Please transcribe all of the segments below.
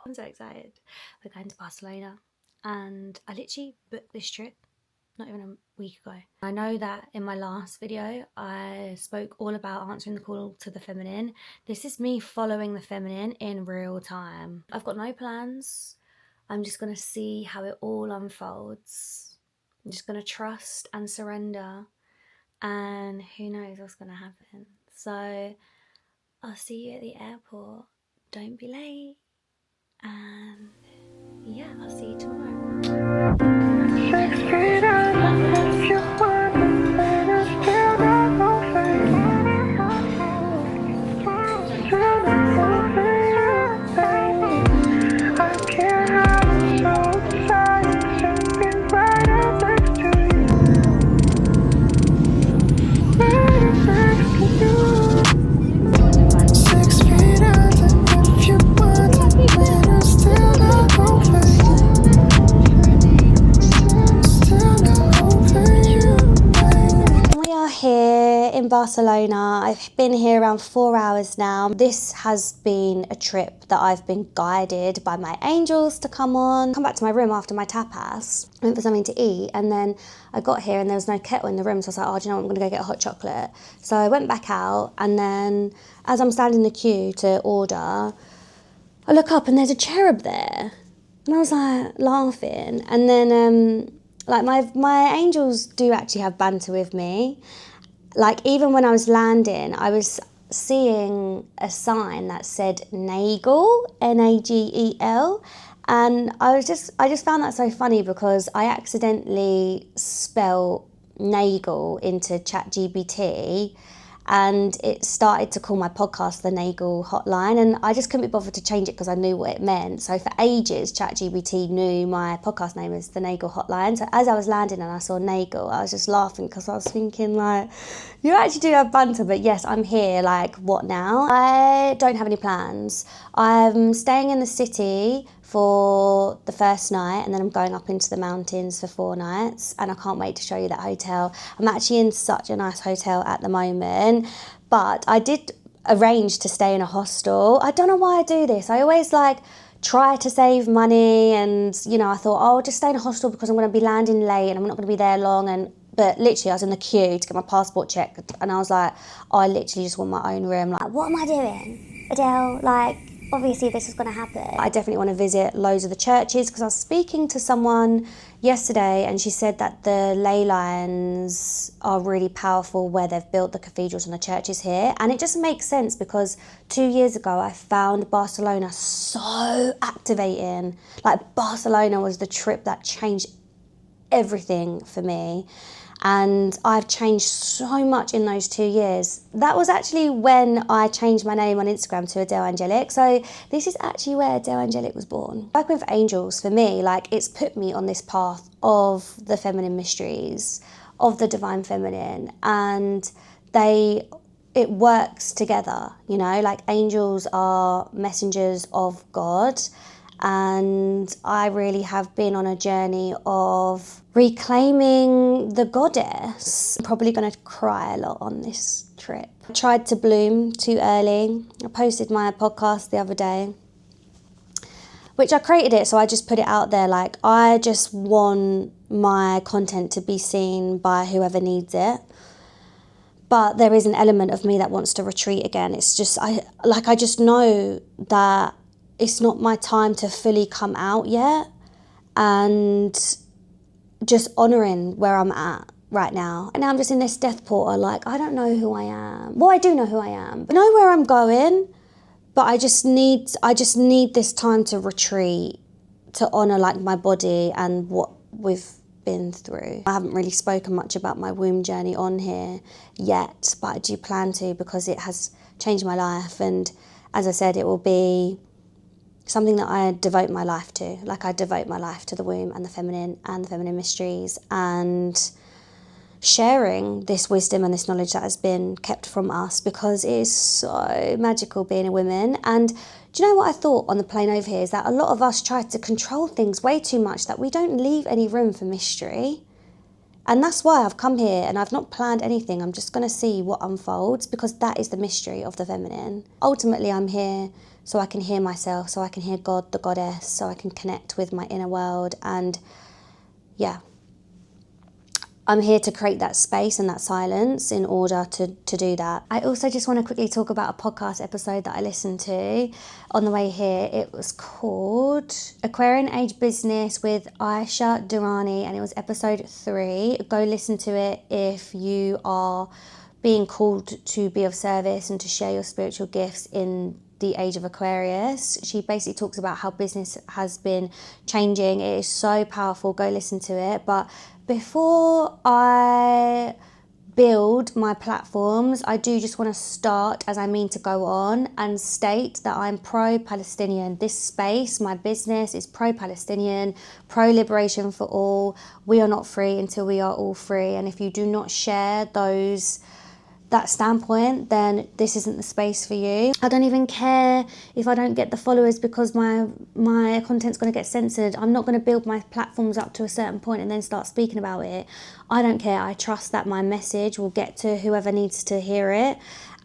I'm so excited. We're going to Barcelona and I literally booked this trip not even a week ago. I know that in my last video I spoke all about answering the call to the feminine. This is me following the feminine in real time. I've got no plans. I'm just going to see how it all unfolds. I'm just going to trust and surrender, and who knows what's going to happen. So I'll see you at the airport. Don't be late. And yeah, I'll see you tomorrow. 6 feet under, if you want it, better still not over you. Still not over you, baby. I cannot, I'm so tired, sitting right up next to you. Right up next to you. 6 feet under, if you want it, better still not over you. We are here in Barcelona. I've been here around 4 hours now. This has been a trip that I've been guided by my angels to come on. Come back to my room after my tapas. I went for something to eat and then I got here and there was no kettle in the room, so I was like, oh, do you know what, I'm gonna go get a hot chocolate. So I went back out and then as I'm standing in the queue to order, I look up and there's a cherub there. And I was like laughing, and then like my angels do actually have banter with me. Like even when I was landing, I was seeing a sign that said Nagel, Nagel, and I just found that so funny because I accidentally spelled Nagel into ChatGPT. And it started to call my podcast the Nagel Hotline, and I just couldn't be bothered to change it because I knew what it meant. So for ages, ChatGPT knew my podcast name is the Nagel Hotline. So as I was landing and I saw Nagel, I was just laughing because I was thinking like, you actually do have banter, but yes, I'm here, like what now? I don't have any plans. I'm staying in the city for the first night and then I'm going up into the mountains for 4 nights, and I can't wait to show you that hotel. I'm actually in such a nice hotel at the moment, but I did arrange to stay in a hostel. I don't know why I do this. I always like try to save money, and you know, I thought, oh, I'll just stay in a hostel because I'm going to be landing late and I'm not going to be there long. But literally I was in the queue to get my passport checked and I was like, oh, I literally just want my own room. Like, what am I doing, Adele? Like, obviously this is going to happen. I definitely want to visit loads of the churches because I was speaking to someone yesterday and she said that the ley lines are really powerful where they've built the cathedrals and the churches here. And it just makes sense because 2 years ago I found Barcelona so activating. Like Barcelona was the trip that changed everything for me. And I've changed so much in those 2 years. That was actually when I changed my name on Instagram to Adelle Angelic. So this is actually where Adelle Angelic was born. Working with angels, for me, like it's put me on this path of the feminine mysteries, of the divine feminine, and it works together, you know, like angels are messengers of God. And I really have been on a journey of reclaiming the goddess. I'm probably going to cry a lot on this trip. I tried to bloom too early. I posted my podcast the other day, which I created it, so I just put it out there. Like, I just want my content to be seen by whoever needs it. But there is an element of me that wants to retreat again. It's just, I just know that it's not my time to fully come out yet, and just honouring where I'm at right now. And now I'm just in this death portal, like, I don't know who I am. Well, I do know who I am. I know where I'm going, but I just need this time to retreat, to honour like my body and what we've been through. I haven't really spoken much about my womb journey on here yet, but I do plan to because it has changed my life. And as I said, it will be something that I devote my life to. Like I devote my life to the womb and the feminine mysteries, and sharing this wisdom and this knowledge that has been kept from us, because it is so magical being a woman. And do you know what I thought on the plane over here is that a lot of us try to control things way too much, that we don't leave any room for mystery. And that's why I've come here, and I've not planned anything. I'm just going to see what unfolds, because that is the mystery of the feminine. Ultimately, I'm here so I can hear myself, so I can hear God, the goddess, so I can connect with my inner world. And yeah, I'm here to create that space and that silence in order to do that. I also just want to quickly talk about a podcast episode that I listened to on the way here. It was called Aquarian Age Business with Ayesha, Durrani, and it was episode 3. Go listen to it if you are being called to be of service and to share your spiritual gifts in the age of Aquarius. She basically talks about how business has been changing. It is so powerful. Go listen to it. But before I build my platforms, I do just want to start, as I mean to go on, and state that I'm pro-Palestinian. This space, my business, is pro-Palestinian, pro-liberation for all. We are not free until we are all free. And if you do not share that standpoint, then this isn't the space for you. I don't even care if I don't get the followers because my content's going to get censored. I'm not going to build my platforms up to a certain point and then start speaking about it. I don't care. I trust that my message will get to whoever needs to hear it,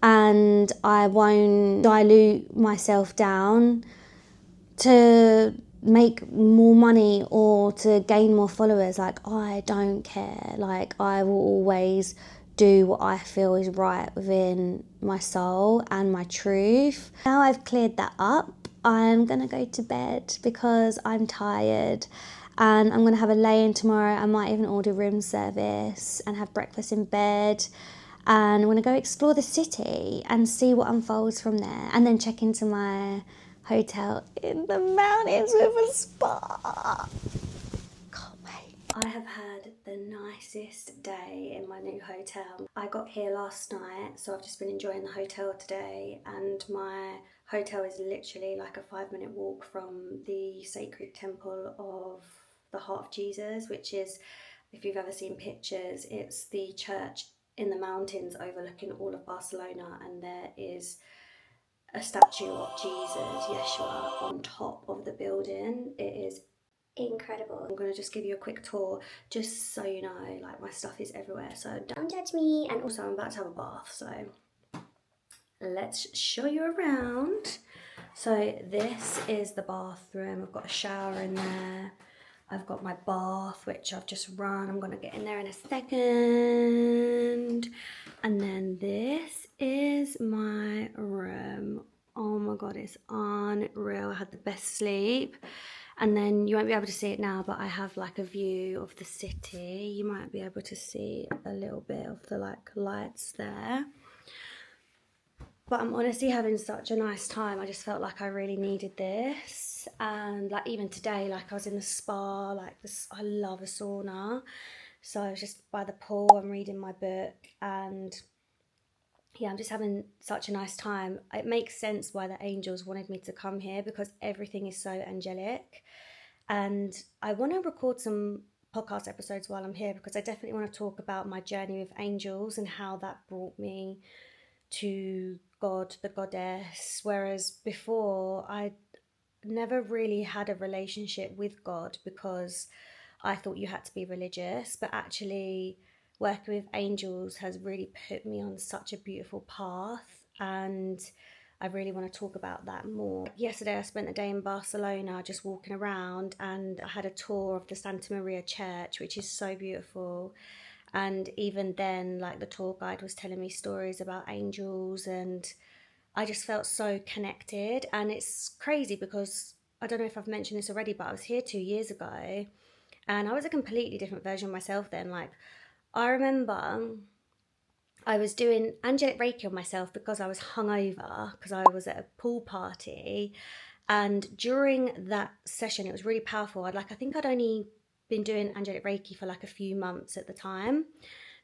and I won't dilute myself down to make more money or to gain more followers. Like, I don't care. Like, I will always do what I feel is right within my soul and my truth. Now I've cleared that up, I'm gonna go to bed because I'm tired, and I'm gonna have a lay-in tomorrow. I might even order room service and have breakfast in bed, and I'm gonna go explore the city and see what unfolds from there, and then check into my hotel in the mountains with a spa. I have had the nicest day in my new hotel. I got here last night, so I've just been enjoying the hotel today, and my hotel is literally like a 5-minute walk from the sacred temple of the Heart of Jesus, which is, if you've ever seen pictures, it's the church in the mountains overlooking all of Barcelona, and there is a statue of Jesus, Yeshua, on top of the building. It is incredible. I'm going to just give you a quick tour just so you know, like, my stuff is everywhere, so don't judge me. And also I'm about to have a bath, so let's show you around. So this is the bathroom. I've got a shower in there. I've got my bath, which I've just run. I'm going to get in there in a second. And then this is my room. Oh my god, it's unreal. I had the best sleep. And then you won't be able to see it now, but I have like a view of the city. You might be able to see a little bit of the like lights there. But I'm honestly having such a nice time. I just felt like I really needed this. And like even today, like I was in the spa, like this, I love a sauna. So I was just by the pool, I'm reading my book, and yeah, I'm just having such a nice time. It makes sense why the angels wanted me to come here, because everything is so angelic. And I want to record some podcast episodes while I'm here, because I definitely want to talk about my journey with angels and how that brought me to God, the goddess. Whereas before, I never really had a relationship with God because I thought you had to be religious, but actually working with angels has really put me on such a beautiful path, and I really want to talk about that more. Yesterday I spent a day in Barcelona just walking around, and I had a tour of the Santa Maria church, which is so beautiful. And even then, like, the tour guide was telling me stories about angels, and I just felt so connected. And it's crazy because I don't know if I've mentioned this already, but I was here 2 years ago and I was a completely different version of myself then. Like, I remember I was doing angelic Reiki on myself because I was hungover, because I was at a pool party. And during that session, it was really powerful. I think I'd only been doing angelic Reiki for like a few months at the time.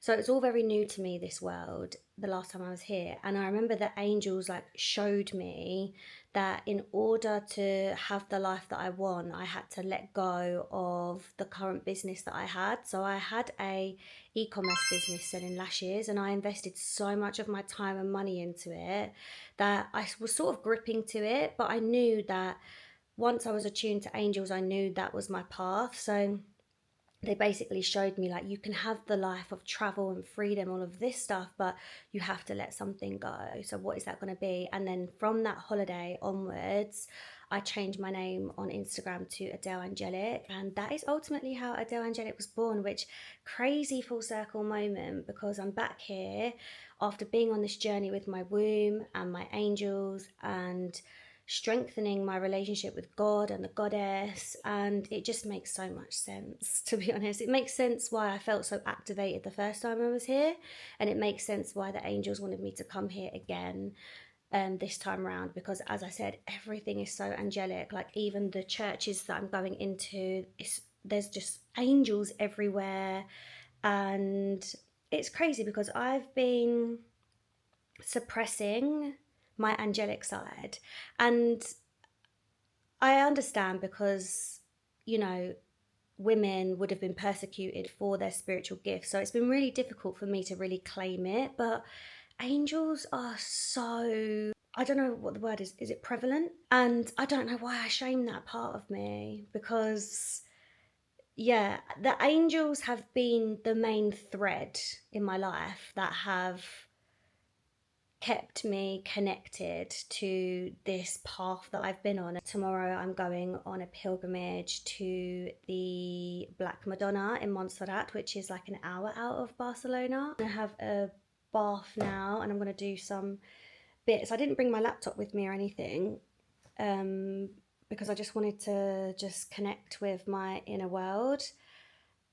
So it was all very new to me, this world, the last time I was here. And I remember that angels like showed me that in order to have the life that I want, I had to let go of the current business that I had. So I had a e-commerce business selling lashes, and I invested so much of my time and money into it that I was sort of gripping to it. But I knew that once I was attuned to angels, I knew that was my path. So they basically showed me, like, you can have the life of travel and freedom, all of this stuff, but you have to let something go. So what is that going to be? And then from that holiday onwards, I changed my name on Instagram to Adelle Angelic, and that is ultimately how Adelle Angelic was born, which crazy full circle moment, because I'm back here after being on this journey with my womb and my angels and strengthening my relationship with God and the goddess, and it just makes so much sense, to be honest. It makes sense why I felt so activated the first time I was here, and it makes sense why the angels wanted me to come here again this time around, because as I said, everything is so angelic. Like, even the churches that I'm going into, there's just angels everywhere, and it's crazy because I've been suppressing my angelic side, and I understand, because, you know, women would have been persecuted for their spiritual gifts, so it's been really difficult for me to really claim it. But angels are so, I don't know what the word is it prevalent? And I don't know why I shame that part of me, because yeah, the angels have been the main thread in my life that have kept me connected to this path that I've been on. Tomorrow I'm going on a pilgrimage to the Black Madonna in Montserrat, which is like an hour out of Barcelona. I have a bath now, and I'm going to do some bits. I didn't bring my laptop with me or anything, because I just wanted to just connect with my inner world,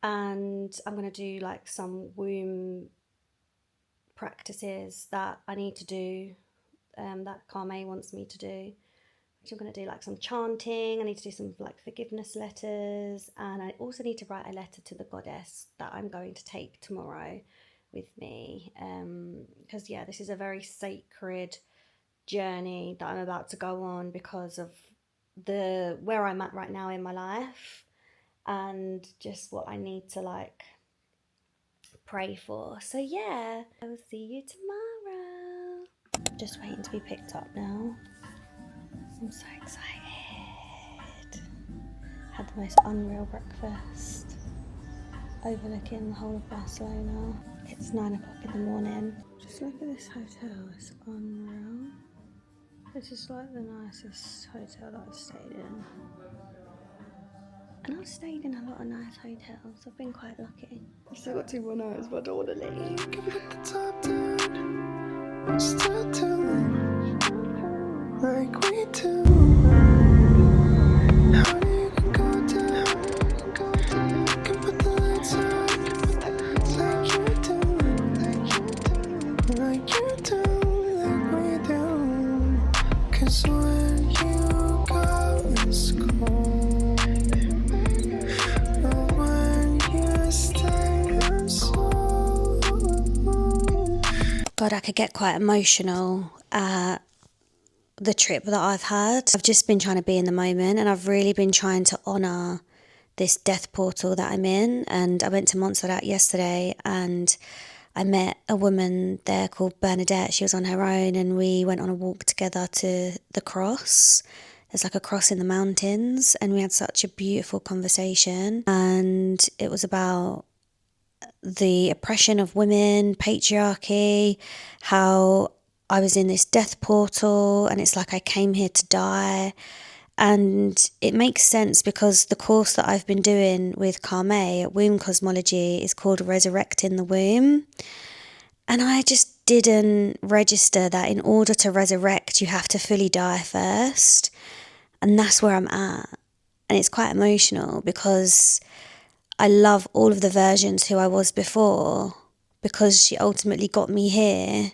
and I'm going to do like some womb practices that I need to do, that karmay wants me to do, which I'm going to do like some chanting. I need to do some like forgiveness letters, and I also need to write a letter to the goddess that I'm going to take tomorrow with me, because yeah, this is a very sacred journey that I'm about to go on because of where I'm at right now in my life, and just what I need to like pray for. So yeah, I will see you tomorrow. Just waiting to be picked up now. I'm so excited. Had the most unreal breakfast overlooking the whole of Barcelona. It's 9 o'clock in the morning. Just look at this hotel, it's unreal. This is like the nicest hotel that I've stayed in. And I've stayed in a lot of nice hotels. I've been quite lucky. I've still got 2 more nights, but I don't want to leave. Give it the top down, still down, like we do. How you can go down, can put the lights on, like you do, like you do, like we do. 'Cause when you go, it's cold. God, I could get quite emotional at the trip that I've had. I've just been trying to be in the moment, and I've really been trying to honour this death portal that I'm in. And I went to Montserrat yesterday, and I met a woman there called Bernadette. She was on her own, and we went on a walk together to the cross. There's like a cross in the mountains, and we had such a beautiful conversation. And it was about the oppression of women, patriarchy, how I was in this death portal, and it's like I came here to die. And it makes sense because the course that I've been doing with karmay at wombcosmology is called Resurrecting the Womb. And I just didn't register that in order to resurrect, you have to fully die first. And that's where I'm at. And it's quite emotional because I love all of the versions who I was before, because she ultimately got me here.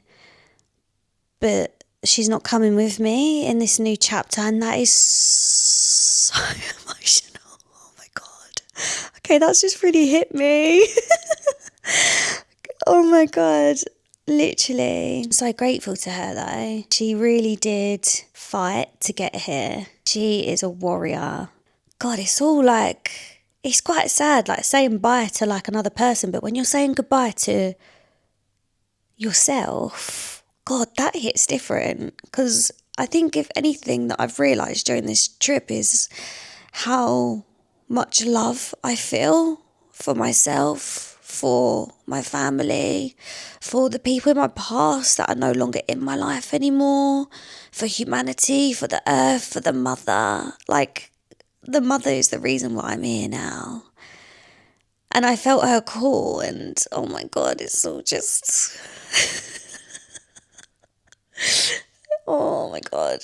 But she's not coming with me in this new chapter, and that is so emotional. Oh my God. Okay, that's just really hit me. Oh my God. Literally. I'm so grateful to her though. She really did fight to get here. She is a warrior. God, it's all like, it's quite sad, like saying bye to like another person, but when you're saying goodbye to yourself, God, that hits different. Because I think if anything that I've realised during this trip is how much love I feel for myself, for my family, for the people in my past that are no longer in my life anymore, for humanity, for the earth, for the mother. Like, the mother is the reason why I'm here now. And I felt her call, and oh my God, it's all just... oh my God.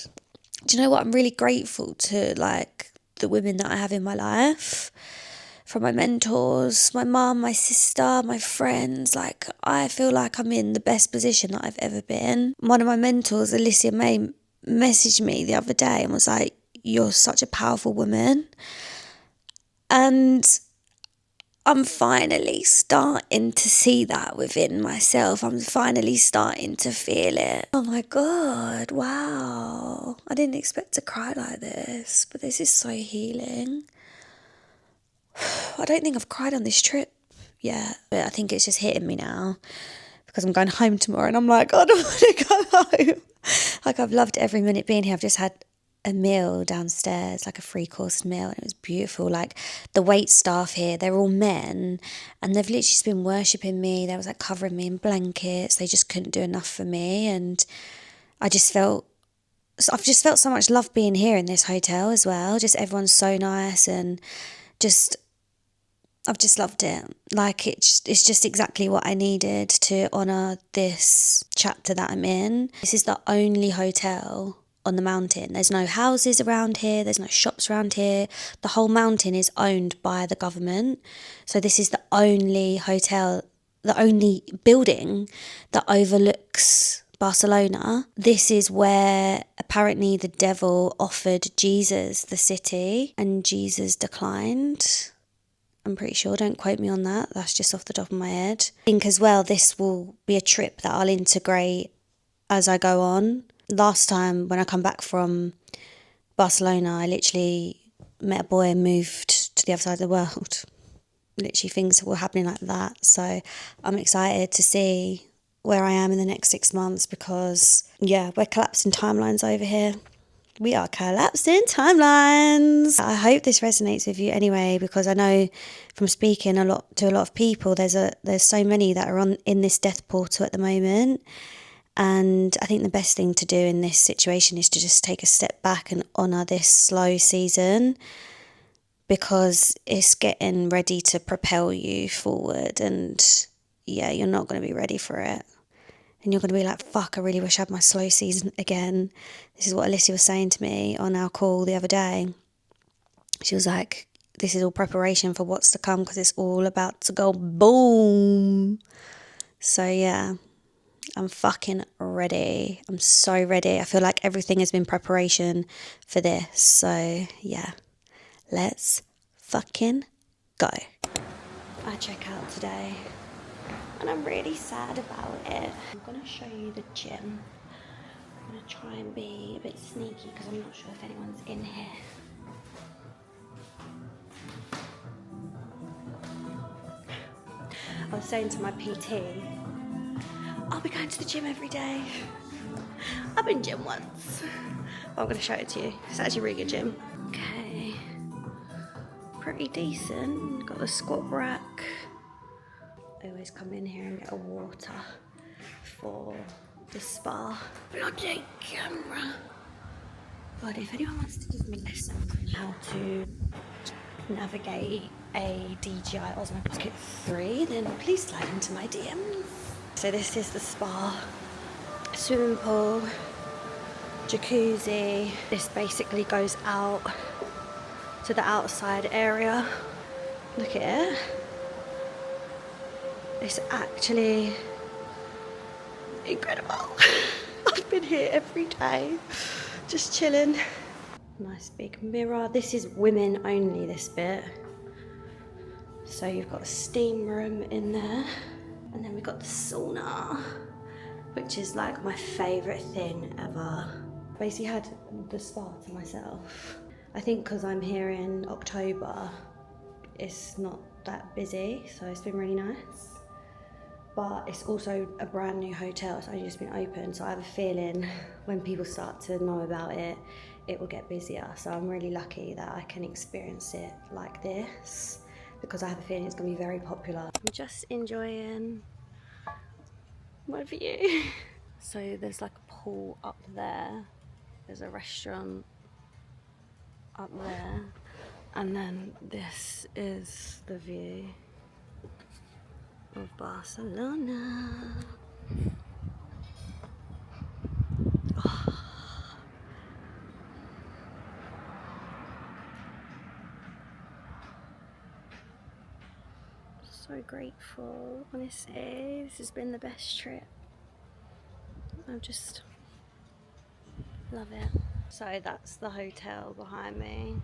Do you know what? I'm really grateful to, like, the women that I have in my life. From my mentors, my mum, my sister, my friends. Like, I feel like I'm in the best position that I've ever been. One of my mentors, Alicia, messaged me the other day and was like, "You're such a powerful woman." And I'm finally starting to see that within myself. I'm finally starting to feel it. Oh my God, wow. I didn't expect to cry like this, but this is so healing. I don't think I've cried on this trip yet, but I think it's just hitting me now because I'm going home tomorrow and I'm like, I don't want to go home. Like, I've loved every minute being here. I've just had a meal downstairs, like a 3-course meal, and it was beautiful. Like, the wait staff here, they're all men, and they've literally just been worshipping me. They was like covering me in blankets. They just couldn't do enough for me, and I've just felt so much love being here in this hotel as well. Just everyone's so nice, and I've just loved it. Like, it's just exactly what I needed to honour this chapter that I'm in. This is the only hotel on the mountain. There's no houses around here. There's no shops around here. The whole mountain is owned by the government. So this is the only hotel, the only building that overlooks Barcelona. This is where apparently the devil offered Jesus the city and Jesus declined. I'm pretty sure, don't quote me on that. That's just off the top of my head. I think as well, this will be a trip that I'll integrate as I go on. Last time when I come back from Barcelona, I literally met a boy and moved to the other side of the world. Literally things were happening like that. So I'm excited to see where I am in the next 6 months because, yeah, we're collapsing timelines over here. We are collapsing timelines. I hope this resonates with you anyway, because I know from speaking to a lot of people, there's so many that are in this death portal at the moment. And I think the best thing to do in this situation is to just take a step back and honour this slow season, because it's getting ready to propel you forward, and yeah, you're not going to be ready for it. And you're going to be like, fuck, I really wish I had my slow season again. This is what Alicia was saying to me on our call the other day. She was like, this is all preparation for what's to come, because it's all about to go boom. So yeah, I'm fucking ready. I'm so ready. I feel like everything has been preparation for this. So yeah, let's fucking go. I check out today, and I'm really sad about it. I'm going to show you the gym. I'm going to try and be a bit sneaky because I'm not sure if anyone's in here. I was saying to my PT, I'll be going to the gym every day. I've been gym once. But I'm going to show it to you. It's actually a really good gym. Okay. Pretty decent. Got the squat rack. I always come in here and get a water for the spa. Bloody camera. But if anyone wants to give me lessons on how to navigate a DJI Osmo Pocket 3, then please slide into my DMs. So this is the spa. Swimming pool, jacuzzi. This basically goes out to the outside area. Look at it. It's actually incredible. I've been here every day, just chilling. Nice big mirror. This is women only, this bit. So you've got a steam room in there. And then we've got the sauna, which is like my favourite thing ever. Basically had the spa to myself. I think because I'm here in October, it's not that busy, so it's been really nice. But it's also a brand new hotel, it's only just been open, so I have a feeling when people start to know about it, it will get busier. So I'm really lucky that I can experience it like this. because I have a feeling it's going to be very popular. I'm just enjoying my view. So there's like a pool up there, there's a restaurant up there, and then this is the view of Barcelona. So grateful, honestly. This has been the best trip. I just love it. So that's the hotel behind me.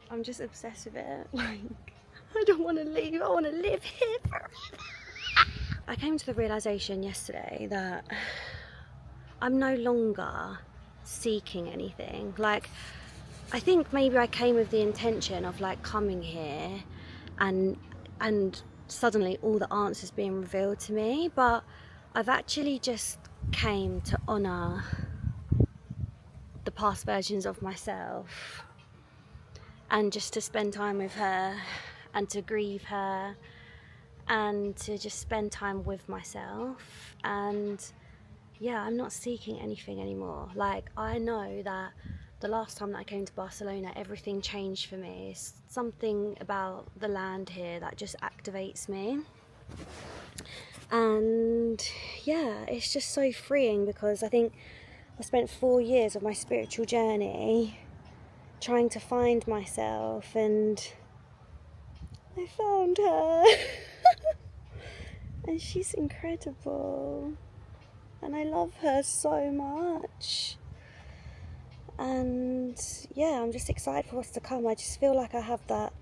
I'm just obsessed with it. Like, I don't want to leave. I want to live here forever. I came to the realization yesterday that I'm no longer seeking anything. Like, I think maybe I came with the intention of like coming here and suddenly all the answers being revealed to me, but I've actually just came to honor the past versions of myself and just to spend time with her and to grieve her and to just spend time with myself. And yeah, I'm not seeking anything anymore. Like, I know that the last time that I came to Barcelona, everything changed for me. It's something about the land here that just activates me. And yeah, it's just so freeing, because I think I spent 4 years of my spiritual journey trying to find myself, and I found her. And she's incredible. And I love her so much. And yeah, I'm just excited for what's to come. I just feel like I have that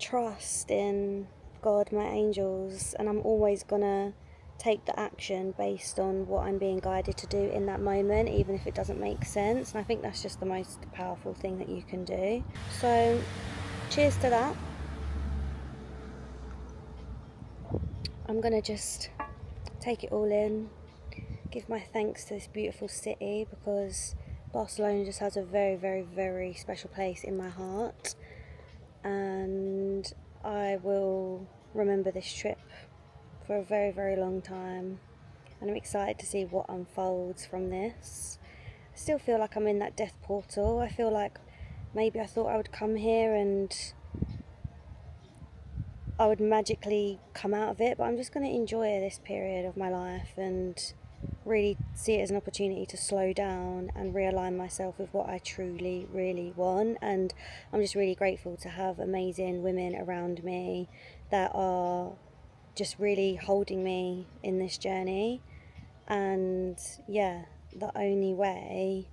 trust in God, my angels, and I'm always gonna take the action based on what I'm being guided to do in that moment, even if it doesn't make sense. And I think that's just the most powerful thing that you can do. So cheers to that. I'm gonna just take it all in, give my thanks to this beautiful city, because Barcelona just has a very, very, very special place in my heart, and I will remember this trip for a very, very long time, and I'm excited to see what unfolds from this. I still feel like I'm in that death portal. I feel like maybe I thought I would come here and I would magically come out of it, but I'm just going to enjoy this period of my life and really see it as an opportunity to slow down and realign myself with what I truly, really want. And I'm just really grateful to have amazing women around me that are just really holding me in this journey. And yeah, the only way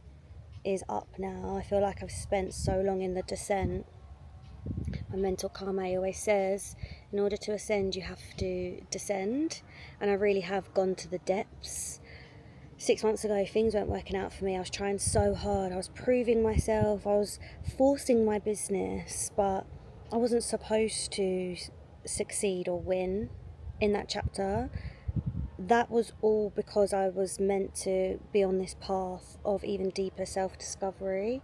is up now. I feel like I've spent so long in the descent. My mentor karmay always says, in order to ascend you have to descend, and I really have gone to the depths. 6 months ago, things weren't working out for me. I was trying so hard. I was proving myself. I was forcing my business, but I wasn't supposed to succeed or win in that chapter. That was all because I was meant to be on this path of even deeper self-discovery.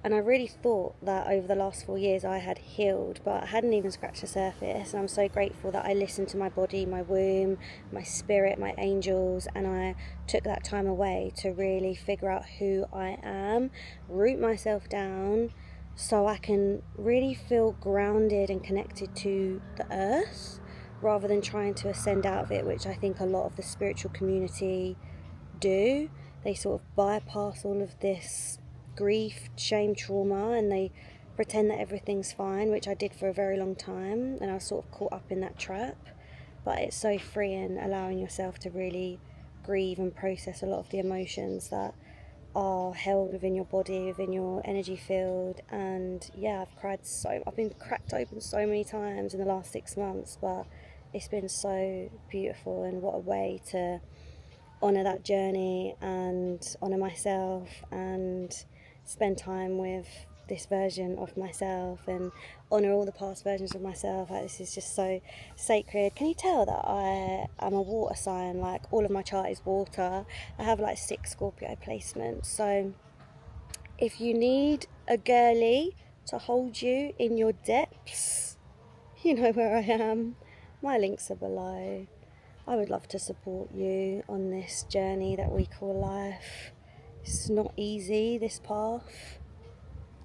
And I really thought that over the last 4 years I had healed, but I hadn't even scratched the surface. And I'm so grateful that I listened to my body, my womb, my spirit, my angels, and I took that time away to really figure out who I am, root myself down so I can really feel grounded and connected to the earth, rather than trying to ascend out of it, which I think a lot of the spiritual community do. They sort of bypass all of this grief, shame, trauma, and they pretend that everything's fine, which I did for a very long time, and I was sort of caught up in that trap. But it's so freeing, allowing yourself to really grieve and process a lot of the emotions that are held within your body, within your energy field. And yeah, I've been cracked open so many times in the last 6 months, but it's been so beautiful, and what a way to honour that journey and honour myself and spend time with this version of myself and honour all the past versions of myself. Like, this is just so sacred. Can you tell that I am a water sign? Like, all of my chart is water. I have like 6 Scorpio placements. So if you need a girly to hold you in your depths, you know where I am. My links are below. I would love to support you on this journey that we call life. It's not easy, this path.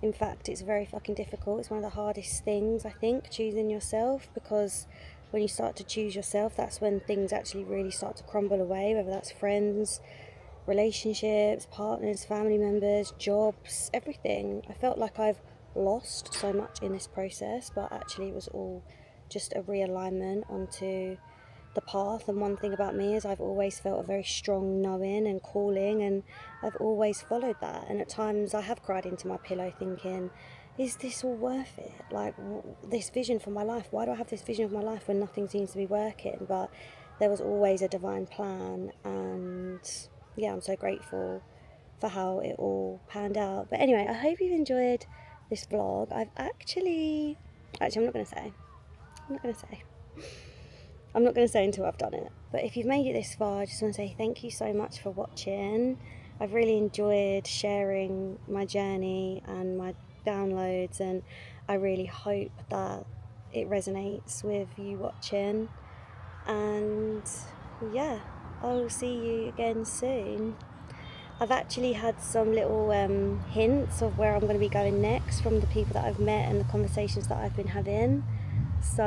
In fact, it's very fucking difficult. It's one of the hardest things, I think, choosing yourself, because when you start to choose yourself, that's when things actually really start to crumble away, whether that's friends, relationships, partners, family members, jobs, everything. I felt like I've lost so much in this process, but actually it was all just a realignment onto the path. And one thing about me is I've always felt a very strong knowing and calling, and I've always followed that. And at times I have cried into my pillow thinking, is this all worth it? Like, this vision for my life, why do I have this vision of my life when nothing seems to be working? But there was always a divine plan, and yeah, I'm so grateful for how it all panned out. But anyway, I hope you've enjoyed this vlog. I've actually I'm not going to say until I've done it. But if you've made it this far, I just want to say thank you so much for watching. I've really enjoyed sharing my journey and my downloads, and I really hope that it resonates with you watching. And yeah, I will see you again soon. I've actually had some little hints of where I'm going to be going next from the people that I've met and the conversations that I've been having. So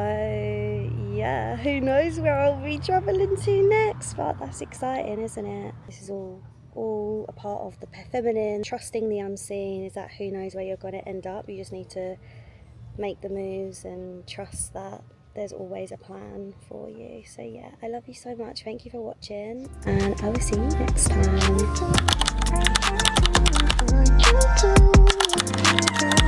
yeah, who knows where I'll be travelling to next, but that's exciting, isn't it? This is all a part of the feminine, trusting the unseen. Is that who knows where you're going to end up? You just need to make the moves and trust that there's always a plan for you. So yeah, I love you so much. Thank you for watching, and I will see you next time.